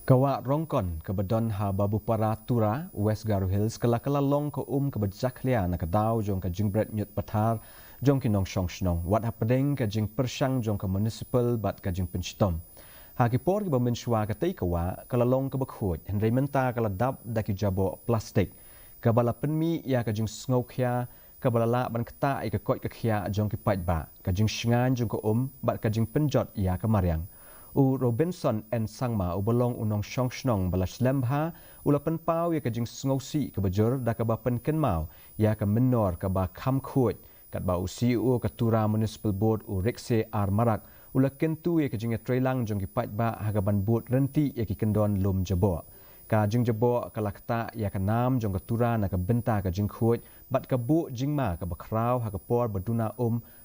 Kawak Rongkon ke bedon ha babu para Tura, West Garo Hills, kala long ke ke bejaklia na ke dau jong ke jingbret nyut patar jong ki nong shong shnong. Wat Hapdng ke jing persyang jong ke municipal bat ke jing penchitom. Ha ki por ki bermensyua ke tei kawa kala long ke bekhuj. Henry menta kala dap daki Jaboh plastik. Kabala penmi ya ke jing sngow kya kabala la ban keta ke kot ke kya jong ki pait ba. Ke jing shingan jong ke bat ke jing penjot ya ke mariang. U Robinson en sangma u bolong unong shong shnong balas lembha ulapan pau ya ke jing sngosi ke bejur da ke ba pen kenmau ya ke menor ke ba kham khuj kat ba u CEO ke Tura Municipal Board u Rekse ar marak ula kentu ya ke jing trailang jong ki pat ba ha ban boat renti ya ki kendon lum Jaboh ka jing Jaboh kalakta ya ke nam jong ke Tura na ke benta ke jing khuj bat ke bu jingma ke ba krau ha ke por baduna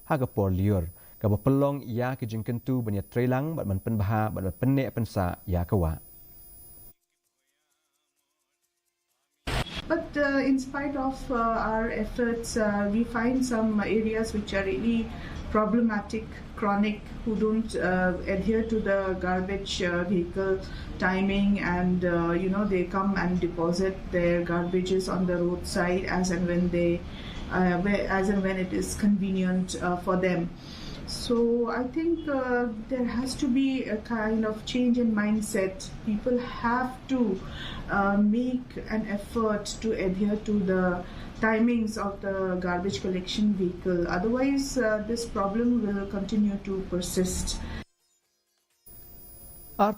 ha ke por liur Kaba pelong ya ke jing kentu banya trailang bat man penbaha bat penek pensa ya kawa. But in spite of our efforts, we find some areas which are really problematic, chronic, who don't adhere to the garbage vehicle timing, and they come and deposit their garbages on the roadside as and when it is convenient for them. So I think there has to be a kind of change in mindset. People have to make an effort to adhere to the timings of the garbage collection vehicle. Otherwise, this problem will continue to persist.